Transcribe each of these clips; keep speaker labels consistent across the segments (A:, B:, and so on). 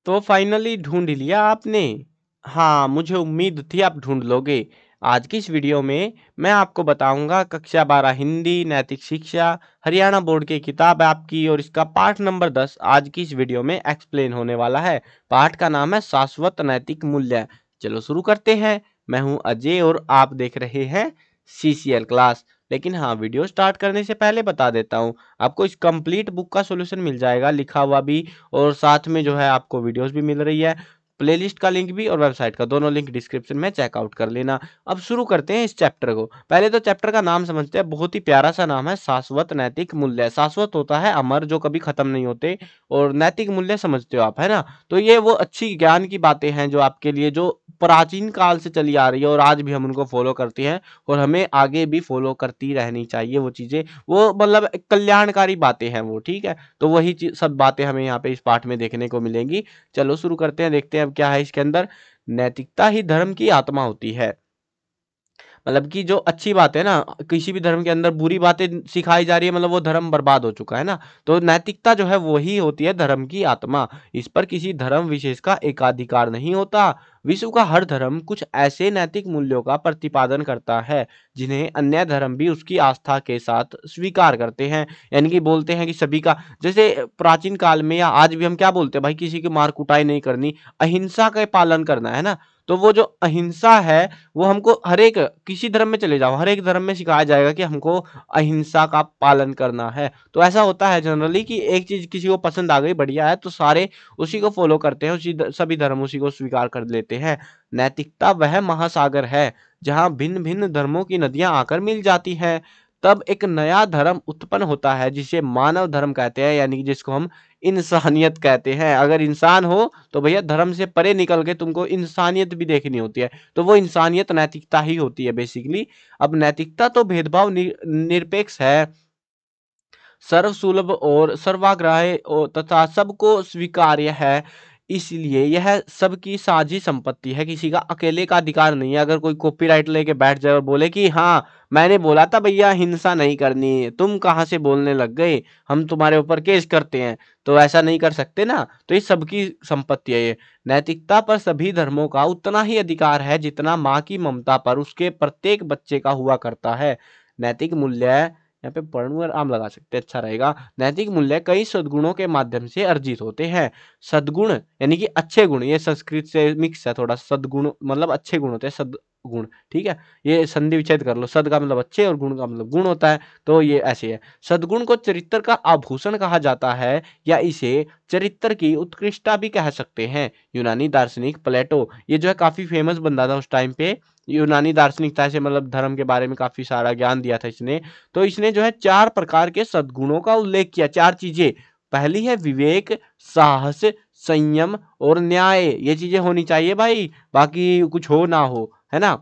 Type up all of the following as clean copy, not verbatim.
A: तो फाइनली ढूंढ लिया आपने। हाँ, मुझे उम्मीद थी आप ढूंढ लोगे। आज की इस वीडियो में मैं आपको बताऊंगा कक्षा 12 हिंदी नैतिक शिक्षा हरियाणा बोर्ड की किताब है आपकी, और इसका पाठ नंबर 10 आज की इस वीडियो में एक्सप्लेन होने वाला है। पाठ का नाम है शाश्वत नैतिक मूल्य। चलो शुरू करते हैं। मैं हूं अजय और आप देख रहे हैं सीसीएल क्लास। लेकिन हाँ, वीडियो स्टार्ट करने से पहले बता देता हूँ, आपको इस कंप्लीट बुक का सॉल्यूशन मिल जाएगा लिखा हुआ भी, और साथ में जो है आपको वीडियोस भी मिल रही है। प्लेलिस्ट का लिंक भी और वेबसाइट का दोनों लिंक डिस्क्रिप्शन में चेकआउट कर लेना। अब शुरू करते हैं इस चैप्टर को। पहले तो चैप्टर का नाम समझते हैं, बहुत ही प्यारा सा नाम है शाश्वत नैतिक मूल्य। शाश्वत होता है अमर, जो कभी खत्म नहीं होते, और नैतिक मूल्य समझते हो आप, है ना। तो ये वो अच्छी ज्ञान की बातें हैं जो आपके लिए, जो प्राचीन काल से चली आ रही है और आज भी हम उनको फॉलो करते हैं, और हमें आगे भी फॉलो करती रहनी चाहिए वो चीजें। वो मतलब कल्याणकारी बातें हैं वो, ठीक है। तो वही सब बातें हमें यहाँ पे इस पाठ में देखने को मिलेंगी। चलो शुरू करते हैं, देखते हैं अब क्या है इसके अंदर। नैतिकता ही धर्म की आत्मा होती है। मतलब कि जो अच्छी बात है ना, किसी भी धर्म के अंदर बुरी बातें सिखाई जा रही है, मतलब वो धर्म बर्बाद हो चुका है ना। तो नैतिकता जो है वही होती है धर्म की आत्मा। इस पर किसी धर्म विशेष का एकाधिकार नहीं होता। विश्व का हर धर्म कुछ ऐसे नैतिक मूल्यों का प्रतिपादन करता है जिन्हें अन्य धर्म भी उसकी आस्था के साथ स्वीकार करते हैं। यानी कि बोलते हैं कि सभी का, जैसे प्राचीन काल में या आज भी हम क्या बोलते हैं भाई, किसी की मार कुटाई नहीं करनी, अहिंसा का पालन करना, है ना। तो वो जो अहिंसा है, वो हमको हर एक, किसी धर्म में चले जाओ, हर एक धर्म में सिखाया जाएगा कि हमको अहिंसा का पालन करना है। तो ऐसा होता है जनरली कि एक चीज किसी को पसंद आ गई, बढ़िया है, तो सारे उसी को फॉलो करते हैं, सभी धर्म उसी को स्वीकार कर लेते हैं। नैतिकता वह महासागर है जहाँ भिन्न भिन्न धर्मों की नदियां आकर मिल जाती हैं। तब एक नया धर्म उत्पन्न होता है जिसे मानव धर्म कहते हैं, यानी कि जिसको हम इंसानियत कहते हैं। अगर इंसान हो तो भैया धर्म से परे निकल के तुमको इंसानियत भी देखनी होती है, तो वो इंसानियत नैतिकता ही होती है बेसिकली। अब नैतिकता तो भेदभाव निरपेक्ष है, सर्वसुलभ और सर्वाग्राह्य तथा सबको स्वीकार्य है। इसलिए यह सबकी साझी संपत्ति है, किसी का अकेले का अधिकार नहीं है। अगर कोई कॉपीराइट लेके बैठ जाए और बोले कि हाँ मैंने बोला था भैया हिंसा नहीं करनी, तुम कहाँ से बोलने लग गए, हम तुम्हारे ऊपर केस करते हैं, तो ऐसा नहीं कर सकते ना। तो ये सबकी संपत्ति है ये। नैतिकता पर सभी धर्मों का उतना ही अधिकार है जितना माँ की ममता पर उसके प्रत्येक बच्चे का हुआ करता है। नैतिक मूल्य, यहाँ पे पढ़ूं और आम लगा सकते हैं, अच्छा रहेगा। नैतिक मूल्य कई सद्गुणों के माध्यम से अर्जित होते हैं। सद्गुण यानी कि अच्छे गुण, ये संस्कृत से मिक्स है थोड़ा। सद्गुण मतलब अच्छे गुण होते हैं, सद्गुण, ठीक है। ये संधि विच्छेद कर लो, सद का मतलब अच्छे और गुण का मतलब गुण होता है, तो ये ऐसे है। सद्गुण को चरित्र का आभूषण कहा जाता है, या इसे चरित्र की उत्कृष्टता भी कह सकते हैं। यूनानी दार्शनिक प्लेटो, ये जो है काफी फेमस बंदा था उस टाइम पे। यूनानी दार्शनिक था, ऐसे मतलब धर्म के बारे में काफी सारा ज्ञान दिया था इसने। तो इसने जो है 4 प्रकार के सद्गुणों का उल्लेख किया, 4 चीजें। पहली है विवेक, साहस, संयम और न्याय। ये चीजें होनी चाहिए भाई, बाकी कुछ हो ना हो, है ना।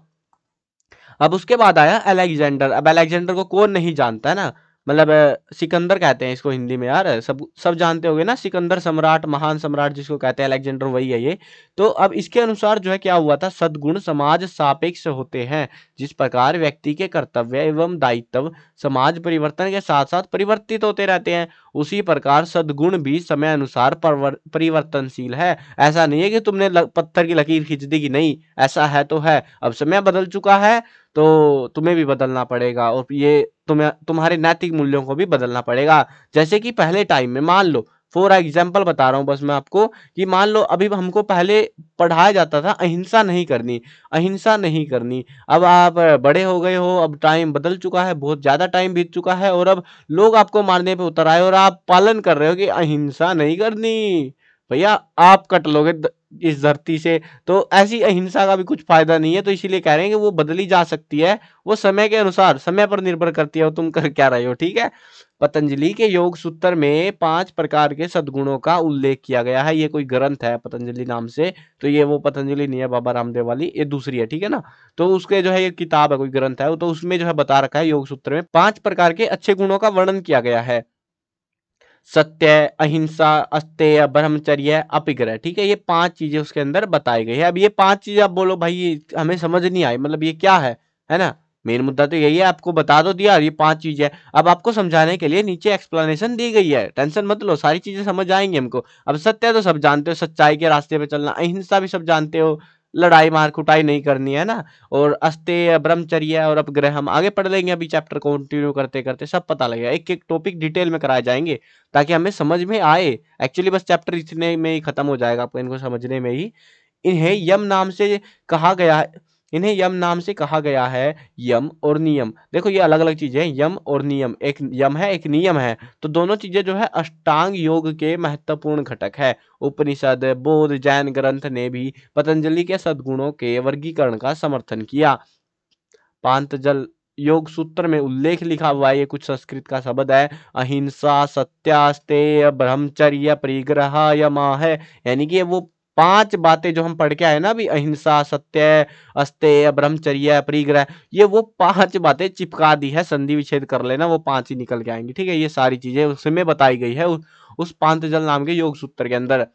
A: अब उसके बाद आया अलेक्जेंडर। अब अलेक्जेंडर को कौन नहीं जानता, है ना। मतलब सिकंदर कहते हैं इसको हिंदी में, यार सब सब जानते होंगे ना, सिकंदर सम्राट, महान सम्राट जिसको कहते हैं, अलेक्जेंडर वही है ये। तो अब इसके अनुसार जो है क्या हुआ था, सद्गुण समाज सापेक्ष होते हैं। जिस प्रकार व्यक्ति के कर्तव्य एवं दायित्व समाज परिवर्तन के साथ साथ परिवर्तित होते रहते हैं, उसी प्रकार सद्गुण भी समय अनुसार परिवर्तनशील है। ऐसा नहीं है कि तुमने पत्थर की लकीर खींच दी कि नहीं, ऐसा है तो है, अब समय बदल चुका है, तो तुम्हें भी बदलना पड़ेगा, और ये तुम्हें तुम्हारे नैतिक मूल्यों को भी बदलना पड़ेगा। जैसे कि पहले टाइम में मान लो, फॉर एग्जाम्पल बता रहा हूँ बस मैं आपको, कि मान लो अभी हमको पहले पढ़ाया जाता था अहिंसा नहीं करनी, अहिंसा नहीं करनी। अब आप बड़े हो गए हो, अब टाइम बदल चुका है, बहुत ज्यादा टाइम बीत चुका है, और अब लोग आपको मारने पे उतर आए और आप पालन कर रहे हो कि अहिंसा नहीं करनी। भैया आप कट लोगे इस धरती से। तो ऐसी अहिंसा का भी कुछ फायदा नहीं है। तो इसीलिए कह रहे हैं कि वो बदली जा सकती है, वो समय के अनुसार, समय पर निर्भर करती है वो तुम कर क्या रहे हो, ठीक है। पतंजलि के योग सूत्र में 5 प्रकार के सद्गुणों का उल्लेख किया गया है। ये कोई ग्रंथ है पतंजलि नाम से, तो ये वो पतंजलि नहीं है बाबा रामदेव वाली, ये दूसरी है, ठीक है ना। तो उसके जो है ये किताब है, कोई ग्रंथ है, तो उसमें जो है बता रखा है, योग सूत्र में 5 प्रकार के अच्छे गुणों का वर्णन किया गया है। सत्य, अहिंसा, अस्तेय, ब्रह्मचर्य, अपिग्रह, ठीक है। ये 5 चीजें उसके अंदर बताई गई है। अब ये 5 चीजें आप बोलो भाई ये हमें समझ नहीं आई, मतलब ये क्या है ना। मेन मुद्दा तो यही है, आपको बता दो दिया ये 5 चीजें। अब आपको समझाने के लिए नीचे एक्सप्लेनेशन दी गई है, टेंशन मत लो, सारी चीजें समझ आएंगी हमको। अब सत्य तो सब जानते हो, सच्चाई के रास्ते पे चलना, अहिंसा भी सब जानते हो, लड़ाई मार कुटाई नहीं करनी है ना, और अस्तेय, ब्रह्मचर्य और अपग्रह हम आगे पढ़ लेंगे, अभी चैप्टर कंटिन्यू करते करते सब पता लगेगा, एक एक टॉपिक डिटेल में कराए जाएंगे ताकि हमें समझ में आए। एक्चुअली बस चैप्टर इतने में ही खत्म हो जाएगा, आपको इनको समझने में ही। इन्हें यम नाम से कहा गया है, इन्हें यम नाम से कहा गया है। यम और नियम, देखो ये अलग अलग चीजें हैं, यम और नियम, एक यम है एक नियम है, तो दोनों चीजें जो है अष्टांग योग के महत्वपूर्ण घटक है। उपनिषद, बौद्ध, जैन ग्रंथ ने भी पतंजलि के सद्गुणों के वर्गीकरण का समर्थन किया। पांतजल योग सूत्र में उल्लेख लिखा हुआ है, ये कुछ संस्कृत का शब्द है, अहिंसा, सत्यास्तेय, ब्रह्मचर्य, परिग्रह, यमा है, यानी कि वो 5 बातें जो हम पढ़ के आए ना अभी, अहिंसा, सत्य, अस्तेय, ब्रह्मचर्य, परिग्रह, ये वो 5 बातें चिपका दी है, संधि विच्छेद कर लेना, वो 5 ही निकल के आएंगी, ठीक है। ये सारी चीजें उसमें बताई गई है उस पांतजल नाम के योग सूत्र के अंदर।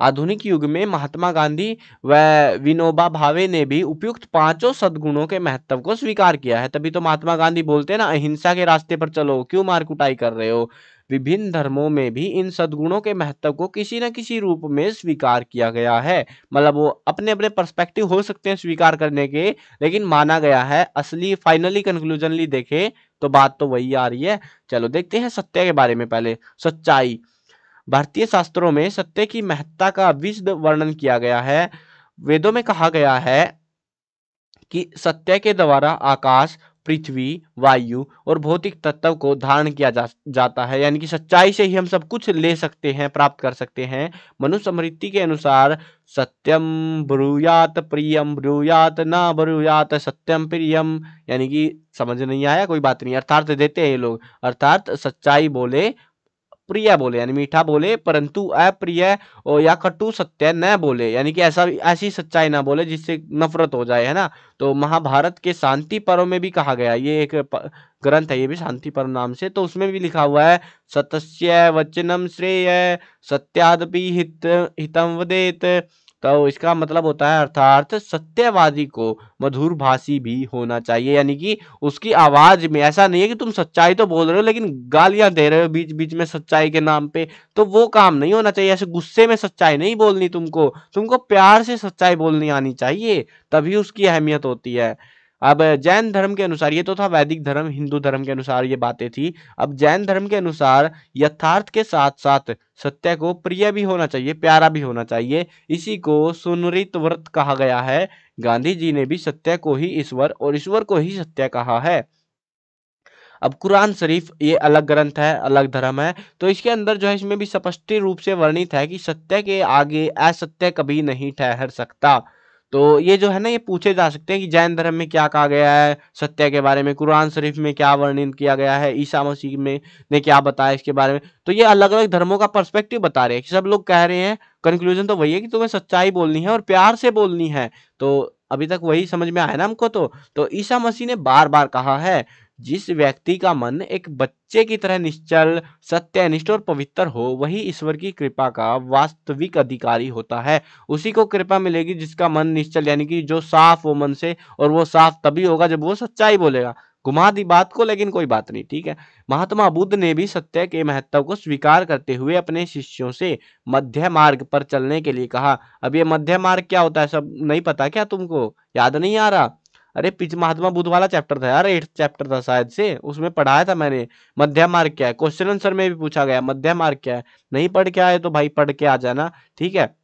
A: आधुनिक युग में महात्मा गांधी व विनोबा भावे ने भी उपयुक्त पांचों सद्गुणों के महत्व को स्वीकार किया है, तभी तो महात्मा गांधी बोलते हैं ना, अहिंसा के रास्ते पर चलो, क्यों मार कुटाई कर रहे हो। विभिन्न धर्मों में भी इन सद्गुणों के महत्व को किसी न किसी रूप में स्वीकार किया गया है, मतलब वो अपने अपने पर्सपेक्टिव हो सकते हैं स्वीकार करने के, लेकिन माना गया है। असली फाइनली कंक्लूजनली देखे तो बात तो वही आ रही है। चलो देखते हैं सत्य के बारे में। पहले सच्चाई, भारतीय शास्त्रों में सत्य की महत्ता का विशद वर्णन किया गया है। वेदों में कहा गया है कि सत्य के द्वारा आकाश, पृथ्वी, वायु और भौतिक तत्व को धारण किया जाता है, यानी कि सच्चाई से ही हम सब कुछ ले सकते हैं, प्राप्त कर सकते हैं। मनुस्मृति के अनुसार सत्यम ब्रूयात प्रियम ब्रूयात ना ब्रूयात सत्यम प्रियम, यानी कि समझ नहीं आया कोई बात नहीं, अर्थात देते हैं ये लोग, अर्थात सच्चाई बोले, प्रिय बोले यानी मीठा बोले, परंतु अप्रिय और या कटु सत्य न बोले, यानी कि ऐसी सच्चाई ना बोले जिससे नफरत हो जाए, है ना। तो महाभारत के शांति पर्व में भी कहा गया, ये एक ग्रंथ है, ये भी शांति पर्व नाम से, तो उसमें भी लिखा हुआ है सतस्य वचनम श्रेय सत्यादपि हितम वदेत। तो इसका मतलब होता है अर्थात सत्यवादी को मधुर भाषी भी होना चाहिए, यानी कि उसकी आवाज में ऐसा नहीं है कि तुम सच्चाई तो बोल रहे हो लेकिन गालियां दे रहे हो बीच बीच में सच्चाई के नाम पे, तो वो काम नहीं होना चाहिए। ऐसे गुस्से में सच्चाई नहीं बोलनी, तुमको तुमको प्यार से सच्चाई बोलनी आनी चाहिए, तभी उसकी अहमियत होती है। अब जैन धर्म के अनुसार, ये तो था वैदिक धर्म, हिंदू धर्म के अनुसार ये बातें थी। अब जैन धर्म के अनुसार यथार्थ के साथ साथ सत्य को प्रिय भी होना चाहिए, प्यारा भी होना चाहिए, इसी को सुनृत व्रत कहा गया है। गांधी जी ने भी सत्य को ही ईश्वर और ईश्वर को ही सत्य कहा है। अब कुरान शरीफ ये अलग ग्रंथ है, अलग धर्म है, तो इसके अंदर जो है इसमें भी स्पष्ट रूप से वर्णित है कि सत्य के आगे असत्य कभी नहीं ठहर सकता। तो ये जो है ना, ये पूछे जा सकते हैं कि जैन धर्म में क्या कहा गया है सत्य के बारे में, कुरान शरीफ में क्या वर्णन किया गया है, ईसा मसीह में ने क्या बताया इसके बारे में। तो ये अलग अलग धर्मों का पर्सपेक्टिव बता रहे हैं कि सब लोग कह रहे हैं, कंक्लूजन तो वही है कि तुम्हें सच्चाई बोलनी है और प्यार से बोलनी है। तो अभी तक वही समझ में आया ना हमको। तो ईसा मसीह ने बार बार कहा है, जिस व्यक्ति का मन एक बच्चे की तरह निश्चल, सत्यनिष्ठ और पवित्र हो, वही ईश्वर की कृपा का वास्तविक अधिकारी होता है। उसी को कृपा मिलेगी जिसका मन निश्चल, यानी कि जो साफ हो मन से, और वो साफ तभी होगा जब वो सच्चाई बोलेगा। घुमा दी बात को, लेकिन कोई बात नहीं, ठीक है। महात्मा बुद्ध ने भी सत्य के महत्व को स्वीकार करते हुए अपने शिष्यों से मध्य मार्ग पर चलने के लिए कहा। अब ये मध्य मार्ग क्या होता है सब नहीं पता क्या तुमको, याद नहीं आ रहा? अरे पीछे महात्मा बुद्ध वाला चैप्टर था यार, 8th चैप्टर था शायद से, उसमें पढ़ाया था मैंने मध्य मार्ग क्या है, क्वेश्चन आंसर में भी पूछा गया मध्य मार्ग क्या है। नहीं पढ़ के आए तो भाई पढ़ के आ जाना, ठीक है।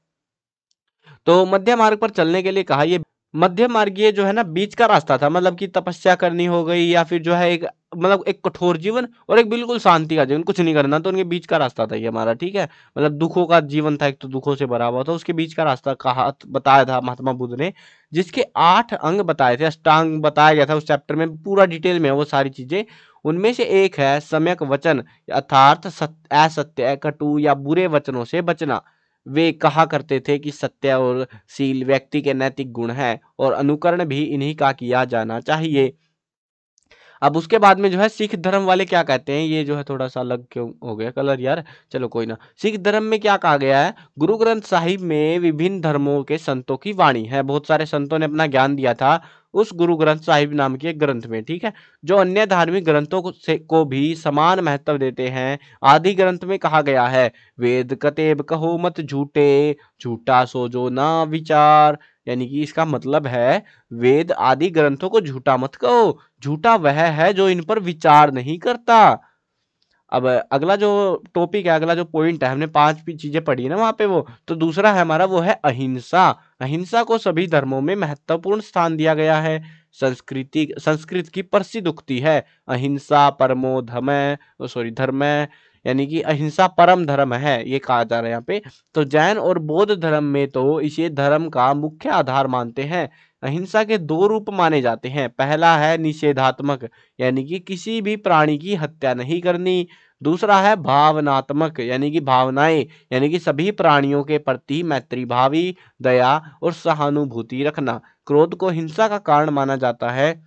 A: तो मध्य मार्ग पर चलने के लिए कहा। ये मध्य मार्ग ये जो है ना बीच का रास्ता था, मतलब कि तपस्या करनी हो गई या फिर जो है एक मतलब एक कठोर जीवन और एक बिल्कुल शांति का जीवन, कुछ नहीं करना, तो उनके बीच का रास्ता था ये हमारा, ठीक है। मतलब दुखों का जीवन था, एक तो दुखों से भरा हुआ था, उसके बीच का रास्ता कहा बताया था महात्मा बुद्ध ने, जिसके 8 अंग बताए थे, अष्टांग बताया गया था उस चैप्टर में, पूरा डिटेल में है वो सारी चीजें। उनमें से एक है सम्यक वचन, अर्थात असत्य, कटु या बुरे वचनों से बचना। वे कहा करते थे कि सत्य और शील व्यक्ति के नैतिक गुण हैं और अनुकरण भी इन्हीं का किया जाना चाहिए। अब उसके बाद में जो है सिख धर्म वाले क्या कहते हैं, ये जो है थोड़ा सा अलग क्यों हो गया कलर यार, चलो कोई ना। सिख धर्म में क्या कहा गया है, गुरु ग्रंथ साहिब में विभिन्न धर्मों के संतों की वाणी है, बहुत सारे संतों ने अपना ज्ञान दिया था। उस गुरु ग्रंथ साहिब नाम के एक ग्रंथ में, ठीक है, जो अन्य धार्मिक ग्रंथों को भी समान महत्व देते हैं। आदि ग्रंथ में कहा गया है, वेद कतेब कहो मत झूठे, झूठा सो जो ना विचार। यानी कि इसका मतलब है वेद आदि ग्रंथों को झूठा मत कहो, झूठा वह है जो इन पर विचार नहीं करता। अब अगला जो टॉपिक है, अगला जो पॉइंट है, हमने 5 भी चीजें पढ़ी है ना वहां पे, वो तो दूसरा है हमारा, वो है अहिंसा। अहिंसा को सभी धर्मों में महत्वपूर्ण स्थान दिया गया है। संस्कृत की प्रसिद्ध उक्ति है, अहिंसा परमो धर्म, सॉरी धर्म, यानी कि अहिंसा परम धर्म है, ये कहा जा रहा है यहाँ पे। तो जैन और बौद्ध धर्म में तो इसे धर्म का मुख्य आधार मानते हैं। अहिंसा के 2 रूप माने जाते हैं। पहला है निषेधात्मक, यानी कि किसी भी प्राणी की हत्या नहीं करनी। दूसरा है भावनात्मक, यानी कि भावनाएं, यानी कि सभी प्राणियों के प्रति मैत्री भावी, दया और सहानुभूति रखना। क्रोध को हिंसा का कारण माना जाता है।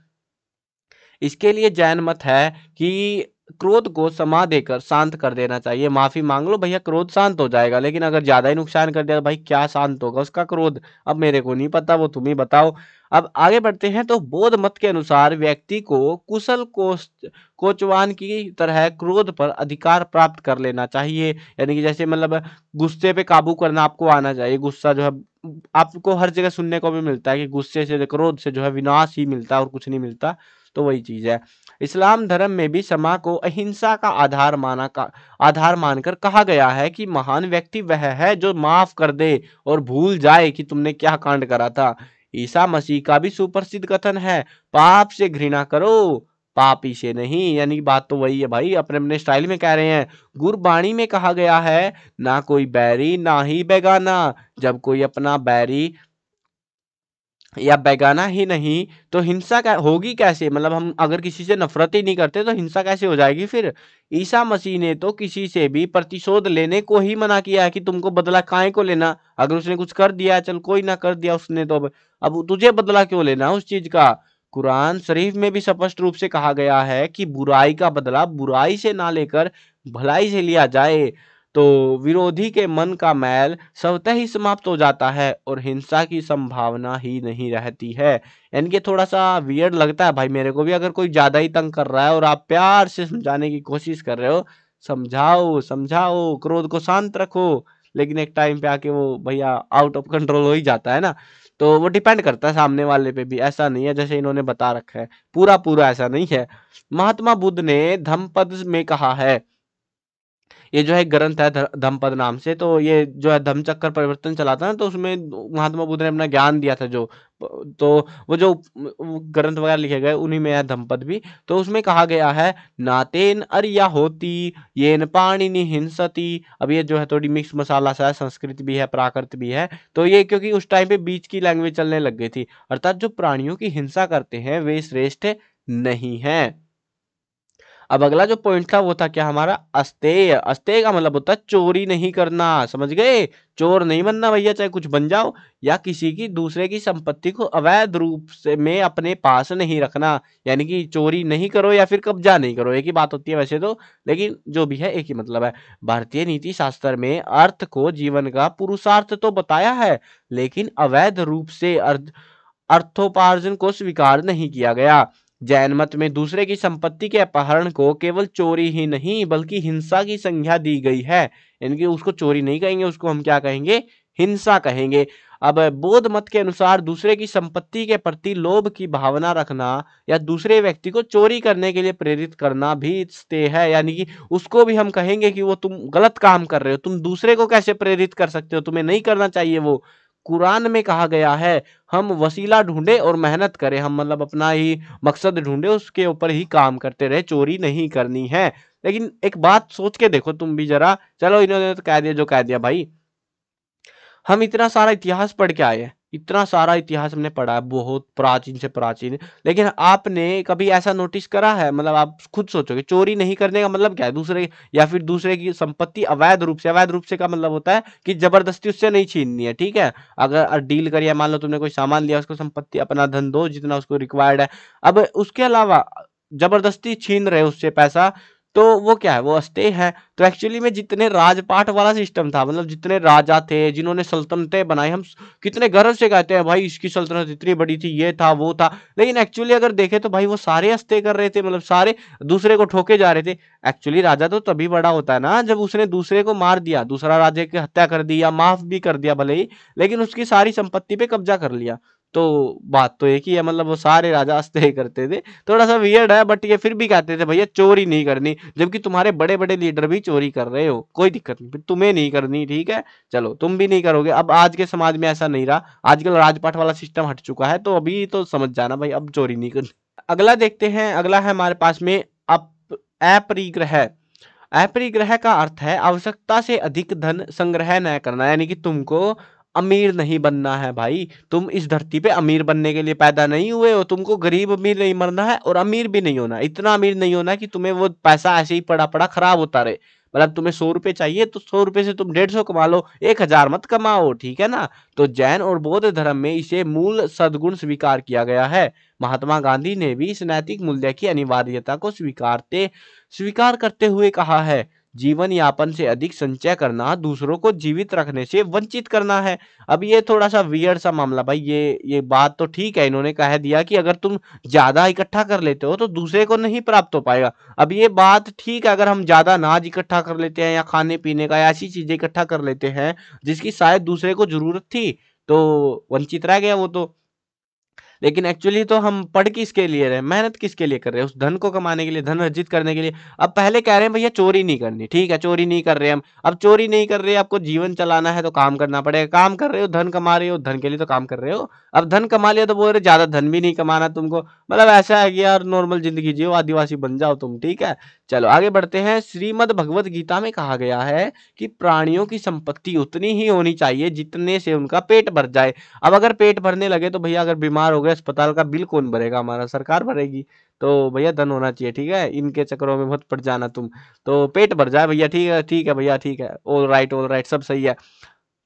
A: इसके लिए जैन मत है कि क्रोध को समा देकर शांत कर देना चाहिए। माफी मांग लो भैया, क्रोध शांत हो जाएगा, लेकिन अगर ज्यादा ही नुकसान कर दिया तो भाई क्या शांत होगा उसका क्रोध, अब मेरे को नहीं पता, वो तुम ही बताओ। अब आगे बढ़ते हैं। तो बौद्ध मत के अनुसार व्यक्ति को कुशल कोचवान की तरह क्रोध पर अधिकार प्राप्त कर लेना चाहिए। यानी कि जैसे मतलब गुस्से पे काबू करना आपको आना चाहिए। गुस्सा जो है आपको हर जगह सुनने को भी मिलता है कि गुस्से से, क्रोध से जो है विनाश ही मिलता है और कुछ नहीं मिलता, तो वही चीज है। इस्लाम धर्म में भी क्षमा को अहिंसा का आधार मानकर कहा गया है कि महान व्यक्ति वह है जो माफ कर दे और भूल जाए कि तुमने क्या कांड करा था। ईसा मसीह का भी सुप्रसिद्ध कथन है, पाप से घृणा करो, पापी से नहीं। यानी बात तो वही है भाई, अपने अपने स्टाइल में कह रहे हैं। गुरबाणी में कहा गया है, ना कोई बैरी ना ही बेगाना। जब कोई अपना बैरी या बेगाना ही नहीं तो हिंसा क्या होगी कैसे, मतलब हम अगर किसी से नफरत ही नहीं करते तो हिंसा कैसे हो जाएगी फिर। ईसा मसीह ने तो किसी से भी प्रतिशोध लेने को ही मना किया है कि तुमको बदला काहे को लेना। अगर उसने कुछ कर दिया, चल कोई ना कर दिया उसने, तो अब तुझे बदला क्यों लेना उस चीज का। कुरान शरीफ में भी स्पष्ट रूप से कहा गया है कि बुराई का बदला बुराई से ना लेकर भलाई से लिया जाए, तो विरोधी के मन का मैल स्वतः ही समाप्त हो जाता है और हिंसा की संभावना ही नहीं रहती है। यानी कि थोड़ा सा वियर्ड लगता है भाई मेरे को भी, अगर कोई ज्यादा ही तंग कर रहा है और आप प्यार से समझाने की कोशिश कर रहे हो, समझाओ समझाओ, क्रोध को शांत रखो, लेकिन एक टाइम पे आके वो भैया आउट ऑफ कंट्रोल हो ही जाता है ना। तो वो डिपेंड करता है सामने वाले पे भी, ऐसा नहीं है जैसे इन्होंने बता रखा है, पूरा पूरा ऐसा नहीं है। महात्मा बुद्ध ने धम्मपद में कहा है, ये जो है ग्रंथ है धम्मपद नाम से, तो ये जो है धम्मचक्र परिवर्तन चलाता है ना, तो उसमें महात्मा बुद्ध ने अपना ज्ञान दिया था जो, तो वो जो ग्रंथ वगैरह लिखे गए उन्हीं में है धम्मपद भी। तो उसमें कहा गया है, नातेन अरिया होती येन पाणिनि हिंसती। अब ये जो है थोड़ी मिक्स मसाला सा है, संस्कृत भी है प्राकृत भी है, तो ये क्योंकि उस टाइम पे बीच की लैंग्वेज चलने लग गई थी। अर्थात जो प्राणियों की हिंसा करते हैं वे श्रेष्ठ नहीं है। अब अगला जो पॉइंट था वो था क्या हमारा, अस्तेय। अस्तेय का मतलब होता है चोरी नहीं करना, समझ गए। चोर नहीं बनना भैया, चाहे कुछ बन जाओ, या किसी की दूसरे की संपत्ति को अवैध रूप से में अपने पास नहीं रखना। यानी कि चोरी नहीं करो या फिर कब्जा नहीं करो, एक ही बात होती है वैसे तो, लेकिन जो भी है एक ही मतलब है। भारतीय नीति शास्त्र में अर्थ को जीवन का पुरुषार्थ तो बताया है, लेकिन अवैध रूप से अर्थोपार्जन को स्वीकार नहीं किया गया। जैन मत में दूसरे की संपत्ति के अपहरण को केवल चोरी ही नहीं बल्कि हिंसा की संज्ञा दी गई है। यानी कि उसको चोरी नहीं कहेंगे, उसको हम क्या कहेंगे, हिंसा कहेंगे। अब बौद्ध मत के अनुसार दूसरे की संपत्ति के प्रति लोभ की भावना रखना या दूसरे व्यक्ति को चोरी करने के लिए प्रेरित करना भी स्ते है। यानी कि उसको भी हम कहेंगे कि वो तुम गलत काम कर रहे हो, तुम दूसरे को कैसे प्रेरित कर सकते हो, तुम्हें नहीं करना चाहिए वो। कुरान में कहा गया है, हम वसीला ढूंढे और मेहनत करें, हम मतलब अपना ही मकसद ढूंढे उसके ऊपर ही काम करते रहे, चोरी नहीं करनी है। लेकिन एक बात सोच के देखो तुम भी जरा, चलो इन्होंने तो कह दिया जो कह दिया भाई, हम इतना सारा इतिहास पढ़ के आए हैं, इतना सारा इतिहास हमने पढ़ा है बहुत प्राचीन से प्राचीन, लेकिन आपने कभी ऐसा नोटिस करा है, मतलब आप खुद सोचोगे चोरी नहीं करने का मतलब क्या है, दूसरे या फिर दूसरे की संपत्ति अवैध रूप से, अवैध रूप से का मतलब होता है कि जबरदस्ती उससे नहीं छीननी है, ठीक है। अगर डील करिए, मान लो तुमने कोई सामान लिया, उसको संपत्ति अपना धन दो जितना उसको रिक्वायर्ड है। अब उसके अलावा जबरदस्ती छीन रहे हो उससे पैसा, तो वो क्या है, वो अस्तेय है। तो एक्चुअली में जितने राजपाट वाला सिस्टम था, मतलब जितने राजा थे जिन्होंने सल्तनतें बनाई, हम कितने गर्व से कहते हैं भाई इसकी सल्तनत इतनी बड़ी थी, ये था वो था, लेकिन एक्चुअली अगर देखें तो भाई वो सारे अस्तेय कर रहे थे, मतलब सारे दूसरे को ठोके जा रहे थे। एक्चुअली राजा तो तभी बड़ा होता है ना जब उसने दूसरे को मार दिया, दूसरा राजा की हत्या कर दी या माफ भी कर दिया भले ही, लेकिन उसकी सारी संपत्ति पे कब्जा कर लिया। तो बात तो एक ही है, मतलब वो सारे राजा अस्तेय करते थे। थोड़ा सा वियर्ड है, बट ये फिर भी कहते थे भैया चोरी नहीं करनी, जबकि तुम्हारे बड़े बड़े लीडर भी चोरी कर रहे हो, कोई दिक्कत नहीं, फिर तुम्हें नहीं करनी, ठीक है, चलो तुम भी नहीं करोगे। अब आज के समाज में ऐसा नहीं रहा, आजकल राजपाट वाला सिस्टम हट चुका है, तो अभी तो समझ जाना भाई अब चोरी नहीं करनी। अगला देखते हैं, अगला है हमारे पास में अप अपरिग्रह। अपरिग्रह का अर्थ है आवश्यकता से अधिक धन संग्रह न करना, यानी कि तुमको अमीर नहीं बनना है भाई। तुम इस धरती पे अमीर बनने के लिए पैदा नहीं हुए हो, तुमको गरीब अमीर नहीं मरना है और अमीर भी नहीं होना, इतना अमीर नहीं होना कि तुम्हें वो पैसा ऐसे ही पड़ा पड़ा खराब होता रहे। मतलब तुम्हें 100 रुपए चाहिए तो 100 रुपए से तुम 150 कमा लो, 1000 मत कमाओ, ठीक है ना। तो जैन और बौद्ध धर्म में इसे मूल सद्गुण स्वीकार किया गया है। महात्मा गांधी ने भी इस नैतिक मूल्य की अनिवार्यता को स्वीकार करते हुए कहा है, जीवन यापन से अधिक संचय करना दूसरों को जीवित रखने से वंचित करना है। अब ये थोड़ा सा वियर्ड सा मामला भाई, ये बात तो ठीक है, इन्होंने कह दिया कि अगर तुम ज्यादा इकट्ठा कर लेते हो तो दूसरे को नहीं प्राप्त हो पाएगा। अब ये बात ठीक है, अगर हम ज्यादा अनाज इकट्ठा कर लेते हैं या खाने पीने का ऐसी चीजें इकट्ठा कर लेते हैं जिसकी शायद दूसरे को जरूरत थी, तो वंचित रह गया वो तो। लेकिन एक्चुअली तो हम पढ़ किसके लिए रहे, मेहनत किसके लिए कर रहे हैं, उस धन को कमाने के लिए, धन अर्जित करने के लिए। अब पहले कह रहे हैं भैया चोरी नहीं करनी, ठीक है चोरी नहीं कर रहे हम, अब चोरी नहीं कर रहे, आपको जीवन चलाना है तो काम करना पड़ेगा, काम कर रहे हो, धन कमा रहे हो, धन के लिए तो काम कर रहे हो। अब धन कमा लिया तो बोल रहे ज्यादा धन भी नहीं कमाना तुमको, मतलब ऐसा है कि यार नॉर्मल जिंदगी जियो, आदिवासी बन जाओ तुम, ठीक है। चलो आगे बढ़ते हैं। श्रीमद् भगवत गीता में कहा गया है कि प्राणियों की संपत्ति उतनी ही होनी चाहिए जितने से उनका पेट भर जाए। अब अगर पेट भरने लगे तो भैया अगर बीमार हो गए अस्पताल का बिल कौन भरेगा, हमारा सरकार भरेगी। तो भैया धन होना चाहिए, ठीक है, इनके चक्करों में मत पड़ जाना तुम। तो पेट भर जाए भैया, ठीक है भैया, ठीक है, ऑल राइट सब सही है,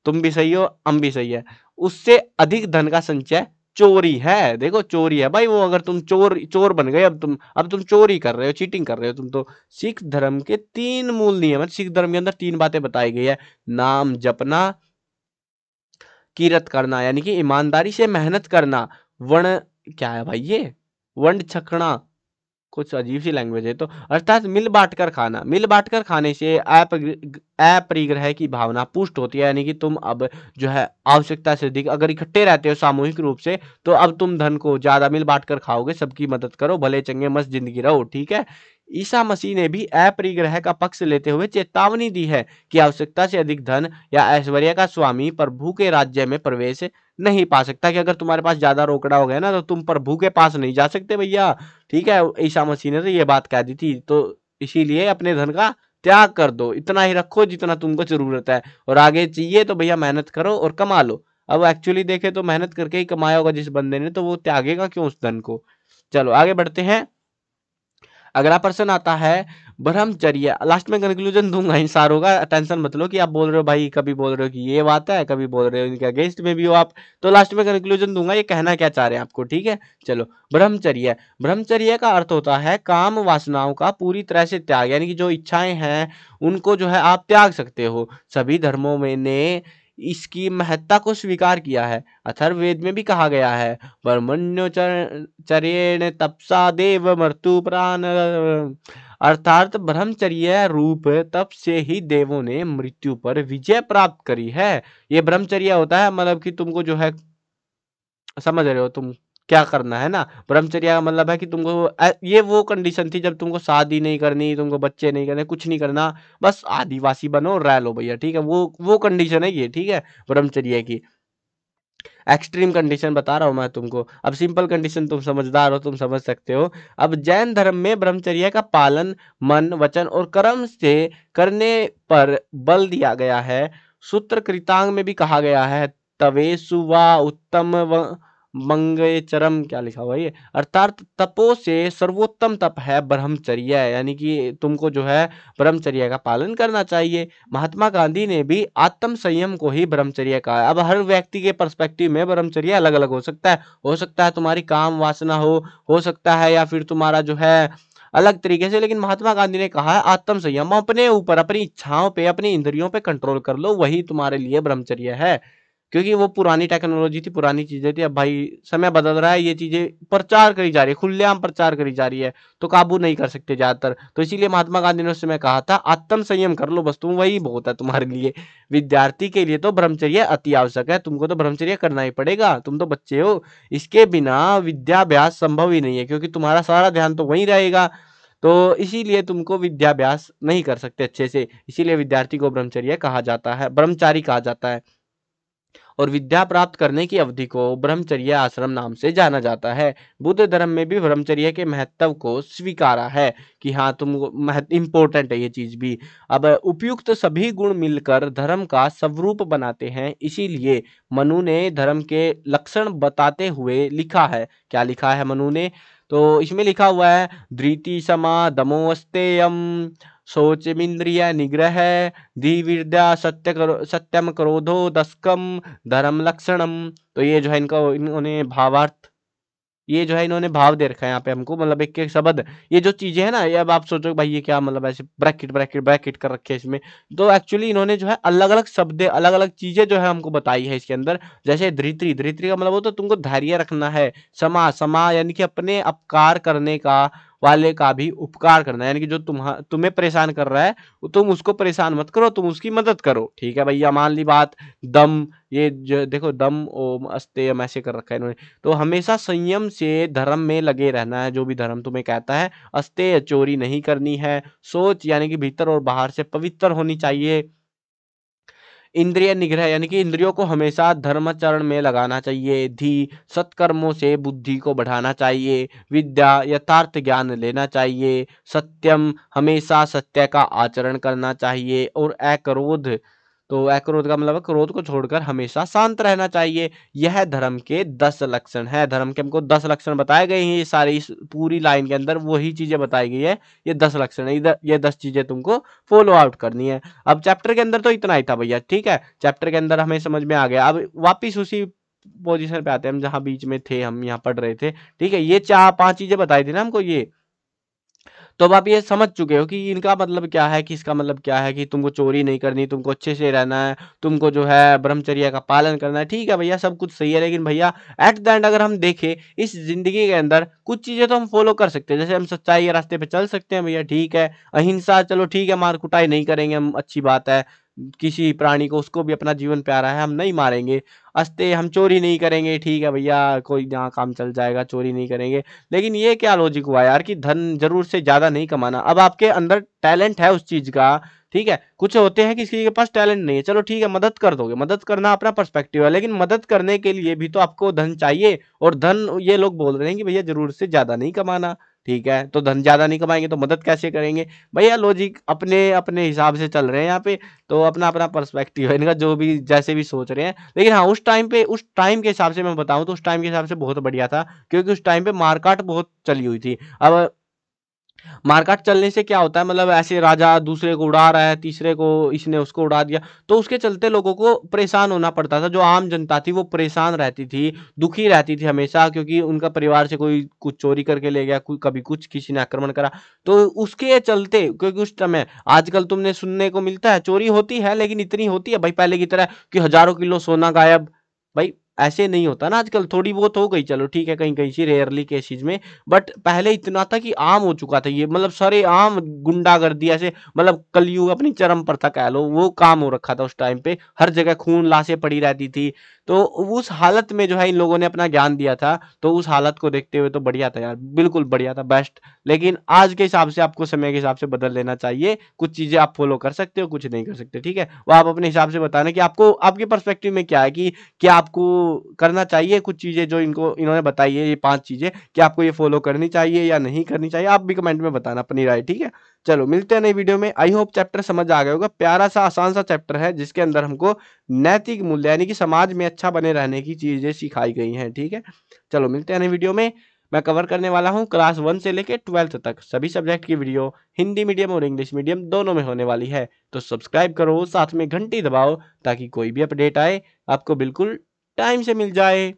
A: तुम भी सही हो हम भी सही है। उससे अधिक धन का संचय चोरी है, देखो चोरी है भाई वो, अगर तुम चोर चोर बन गए, अब तुम चोरी कर रहे हो, चीटिंग कर रहे हो तुम तो। सिख धर्म के 3 मूल नियम है, सिख धर्म के अंदर 3 बातें बताई गई है। नाम जपना, किरत करना यानी कि ईमानदारी से मेहनत करना, वर्ण क्या है भाई ये, वंड छकना, कुछ अजीब सी लैंग्वेज है, तो अर्थात मिल बांट कर खाना, मिल बांट कर खाने से अपरिग्रह की भावना पुष्ट होती है, यानी कि तुम अब जो है आवश्यकता से अधिक अगर इकट्ठे रहते हो सामूहिक रूप से, तो अब तुम धन को ज्यादा मिल बांट कर खाओगे, सबकी मदद करो, भले चंगे मस्त जिंदगी रहो, ठीक है। ईसा मसीह ने भी अपरिग्रह का पक्ष लेते हुए चेतावनी दी है कि आवश्यकता से अधिक धन या ऐश्वर्य का स्वामी प्रभु के राज्य में प्रवेश नहीं पा सकता, कि अगर तुम्हारे पास ज्यादा रोकड़ा हो गया ना तो तुम प्रभु के पास नहीं जा सकते भैया, ठीक है। ईसा मसीह ने तो ये बात कह दी थी, तो इसीलिए अपने धन का त्याग कर दो, इतना ही रखो जितना तुमको जरूरत है, और आगे चाहिए तो भैया मेहनत करो और कमा लो। अब एक्चुअली देखे तो मेहनत करके ही कमाया होगा जिस बंदे ने, तो वो त्यागेगा क्यों उस धन को। चलो आगे बढ़ते हैं। अगला प्रश्न आता है ब्रह्मचर्य, लास्ट में कंक्लूजन दूंगा इन सारों का, टेंशन मत लो कि आप बोल रहे हो भाई, कभी बोल रहे हो कि ये बात है, कभी बोल रहे हो इनका गेस्ट में भी हो आप, तो लास्ट में कंक्लूजन दूंगा ये कहना क्या चाह रहे हैं आपको, ठीक है। चलो ब्रह्मचर्य, ब्रह्मचर्य का अर्थ होता है काम वासनाओं का पूरी तरह से त्याग, यानी कि जो इच्छाएं हैं उनको जो है आप त्याग सकते हो। सभी धर्मों में ने इसकी महत्ता को स्वीकार किया है। अथर्ववेद में भी कहा गया है, ब्रह्मण्योचर्येण तपसा देव मृत्यु प्राण, अर्थात ब्रह्मचर्य रूप तप से ही देवों ने मृत्यु पर विजय प्राप्त करी है। ये ब्रह्मचर्य होता है, मतलब कि तुमको जो है, समझ रहे हो तुम क्या करना है ना। ब्रह्मचर्य का मतलब है कि तुमको ये वो कंडीशन थी जब तुमको शादी नहीं करनी, तुमको बच्चे नहीं करने, कुछ नहीं करना, बस आदिवासी बनो और रह लो भैया, ठीक है, वो कंडीशन है ये, ठीक है, ब्रह्मचर्य की। एक्सट्रीम कंडीशन बता रहा हूं मैं तुमको, अब सिंपल कंडीशन तुम समझदार हो, तुम समझ सकते हो। अब जैन धर्म में ब्रह्मचर्य का पालन मन वचन और कर्म से करने पर बल दिया गया है। सूत्र कृतांग में भी कहा गया है, तवेसु वा उत्तम मंगेचरम, क्या लिखा हुआ है ये, अर्थात तपो से सर्वोत्तम तप है ब्रह्मचर्य, यानी कि तुमको जो है ब्रह्मचर्य का पालन करना चाहिए। महात्मा गांधी ने भी आत्म संयम को ही ब्रह्मचर्य कहा है। अब हर व्यक्ति के पर्सपेक्टिव में ब्रह्मचर्य अलग अलग हो सकता है, तुम्हारी काम वासना हो सकता है, या फिर तुम्हारा जो है अलग तरीके से। लेकिन महात्मा गांधी ने कहा है आत्म संयम, अपने ऊपर, अपनी इच्छाओं पे, अपनी इंद्रियों पे कंट्रोल कर लो, वही तुम्हारे लिए ब्रह्मचर्य है। क्योंकि वो पुरानी टेक्नोलॉजी थी, पुरानी चीजें थी। अब भाई समय बदल रहा है, ये चीजें प्रचार करी जा रही है, खुलेआम प्रचार करी जा रही है, तो काबू नहीं कर सकते ज्यादातर। तो इसीलिए महात्मा गांधी ने उस समय कहा था आत्म संयम कर लो बस, तुम वही बहुत है तुम्हारे लिए। विद्यार्थी के लिए तो ब्रह्मचर्य अति आवश्यक है, तुमको तो ब्रह्मचर्य करना ही पड़ेगा, तुम तो बच्चे हो। इसके बिना विद्याभ्यास संभव ही नहीं है, क्योंकि तुम्हारा सारा ध्यान तो वहीं रहेगा। तो इसीलिए तुमको विद्याभ्यास नहीं कर सकते अच्छे से, इसीलिए विद्यार्थी को ब्रह्मचर्य कहा जाता है, ब्रह्मचारी कहा जाता है। और विद्या प्राप्त करने की अवधि को ब्रह्मचर्य आश्रम नाम से जाना जाता है। बुद्ध धर्म में भी ब्रह्मचर्य के महत्व को स्वीकारा है कि हाँ तुम इम्पोर्टेंट है ये चीज भी। अब उपयुक्त सभी गुण मिलकर धर्म का स्वरूप बनाते हैं, इसीलिए मनु ने धर्म के लक्षण बताते हुए लिखा है। क्या लिखा है मनु ने? तो इसमें लिखा हुआ है धृति समा दमोस्तेयम, शौचमिंद्रिय निग्रह, धीविद्या सत्यम क्रोधो दस्कम धर्म लक्षणम। तो ये जो है इनका इन्होंने भावार्थ, ये जो है इन्होंने भाव दे रखा है यहाँ पे हमको, मतलब एक एक शब्द, ये जो चीजें है ना, ये अब आप सोचो भाई ये क्या, मतलब ऐसे ब्रैकेट ब्रैकेट ब्रैकेट कर रखे हैं इसमें। तो एक्चुअली इन्होंने जो है अलग अलग शब्द, अलग अलग चीजें जो है हमको बताई है इसके अंदर। जैसे धृति, धृति का मतलब वो तो तुमको धैर्य रखना है। समा, समा यानी कि अपने अपकार करने का, वाले का भी उपकार करना है, यानी कि जो तुम्हें परेशान कर रहा है तुम उसको परेशान मत करो, तुम उसकी मदद करो। ठीक है भैया, मान ली बात। दम, ये जो देखो दम ओम अस्तेयम ऐसे कर रखा है इन्होंने। तो हमेशा संयम से धर्म में लगे रहना है, जो भी धर्म तुम्हें कहता है। अस्तेय, चोरी नहीं करनी है। सोच यानी कि भीतर और बाहर से पवित्र होनी चाहिए। इंद्रिय निग्रह यानी कि इंद्रियों को हमेशा धर्माचरण में लगाना चाहिए। धी, सत्कर्मों से बुद्धि को बढ़ाना चाहिए। विद्या, यथार्थ ज्ञान लेना चाहिए। सत्यम, हमेशा सत्य का आचरण करना चाहिए। और अक्रोध, तो अक्रोध का मतलब क्रोध को छोड़कर हमेशा शांत रहना चाहिए। यह धर्म के 10 लक्षण है। धर्म के हमको 10 लक्षण बताए गए हैं, ये सारी इस पूरी लाइन के अंदर वही चीजें बताई गई है। ये 10 लक्षण है, इधर ये 10 चीजें तुमको फॉलो आउट करनी है। अब चैप्टर के अंदर तो इतना ही था भैया, ठीक है, चैप्टर के अंदर हमें समझ में आ गया। अब वापिस उसी पोजीशन पे आते हैं हम जहां बीच में थे, हम यहाँ पढ़ रहे थे। ठीक है, ये 4-5 चीजें बताई थी ना हमको ये, तो अब आप ये समझ चुके हो कि इनका मतलब क्या है, कि इसका मतलब क्या है, कि तुमको चोरी नहीं करनी, तुमको अच्छे से रहना है, तुमको जो है ब्रह्मचर्य का पालन करना है। ठीक है भैया, सब कुछ सही है, लेकिन भैया एट द एंड अगर हम देखें इस जिंदगी के अंदर कुछ चीजें तो हम फॉलो कर सकते हैं। जैसे हम सच्चाई के रास्ते पे चल सकते हैं भैया, ठीक है। अहिंसा, चलो ठीक है, मार कुटाई नहीं करेंगे हम, अच्छी बात है। किसी प्राणी को, उसको भी अपना जीवन प्यारा है, हम नहीं मारेंगे। अस्ते, हम चोरी नहीं करेंगे, ठीक है भैया, कोई जहाँ काम चल जाएगा, चोरी नहीं करेंगे। लेकिन ये क्या लॉजिक हुआ यार कि धन जरूर से ज्यादा नहीं कमाना। अब आपके अंदर टैलेंट है उस चीज का, ठीक है। कुछ होते हैं किसी के पास टैलेंट नहीं है, चलो ठीक है, मदद कर दोगे, मदद करना अपना पर्सपेक्टिव है, लेकिन मदद करने के लिए भी तो आपको धन चाहिए। और धन, ये लोग बोल रहे हैं कि भैया जरूर से ज्यादा नहीं कमाना। ठीक है, तो धन ज्यादा नहीं कमाएंगे तो मदद कैसे करेंगे? भैया लॉजिक अपने अपने हिसाब से चल रहे हैं यहाँ पे, तो अपना अपना पर्सपेक्टिव है इनका, जो भी जैसे भी सोच रहे हैं। लेकिन हाँ, उस टाइम पे, उस टाइम के हिसाब से मैं बताऊं तो उस टाइम के हिसाब से बहुत बढ़िया था, क्योंकि उस टाइम पे मारकाट बहुत चली हुई थी। अब मारकाट चलने से क्या होता है, मतलब ऐसे राजा दूसरे को उड़ा रहा है, तीसरे को इसने उसको उड़ा दिया, तो उसके चलते लोगों को परेशान होना पड़ता था। जो आम जनता थी वो परेशान रहती थी, दुखी रहती थी हमेशा, क्योंकि उनका परिवार से कोई कुछ चोरी करके ले गया, कोई कभी कुछ, किसी ने आक्रमण करा। तो उसके चलते, क्योंकि उस समय, आजकल तुमने सुनने को मिलता है चोरी होती है, लेकिन इतनी होती है भाई पहले की तरह कि हजारों किलो सोना गायब, भाई ऐसे नहीं होता ना आजकल। थोड़ी बहुत हो गई, चलो ठीक है, कहीं कहीं सी रेयरली केसेस में, बट पहले इतना था कि आम हो चुका था ये, मतलब सारे आम गुंडागर्दी ऐसे, मतलब कलयुग अपनी चरम पर था कह लो, वो काम हो रखा था उस टाइम पे। हर जगह खून लाशें पड़ी रहती थी। तो उस हालत में जो है इन लोगों ने अपना ज्ञान दिया था, तो उस हालत को देखते हुए तो बढ़िया था यार, बिल्कुल बढ़िया था, बेस्ट। लेकिन आज के हिसाब से आपको समय के हिसाब से बदल लेना चाहिए। कुछ चीजें आप फॉलो कर सकते हो, कुछ नहीं कर सकते, ठीक है। वो आप अपने हिसाब से बताना कि आपको, आपके पर्सपेक्टिव में क्या है, कि क्या आपको करना चाहिए कुछ चीजें जो इनको इन्होंने बताई है, ये 5 चीजें, कि आपको ये फॉलो करनी चाहिए या नहीं करनी चाहिए। आप भी कमेंट में बताना अपनी राय, ठीक है। चलो मिलते हैं नई वीडियो में। आई होप चैप्टर समझ आ गया होगा। प्यारा सा आसान सा चैप्टर है, जिसके अंदर हमको नैतिक मूल्य यानी कि समाज में अच्छा बने रहने की चीजें सिखाई गई हैं, ठीक है। चलो मिलते हैं नई वीडियो में। मैं कवर करने वाला हूँ क्लास 1 से लेकर 12th तक सभी सब्जेक्ट की वीडियो, हिंदी मीडियम और इंग्लिश मीडियम दोनों में होने वाली है। तो सब्सक्राइब करो, साथ में घंटी दबाओ, ताकि कोई भी अपडेट आए आपको बिल्कुल टाइम से मिल जाए।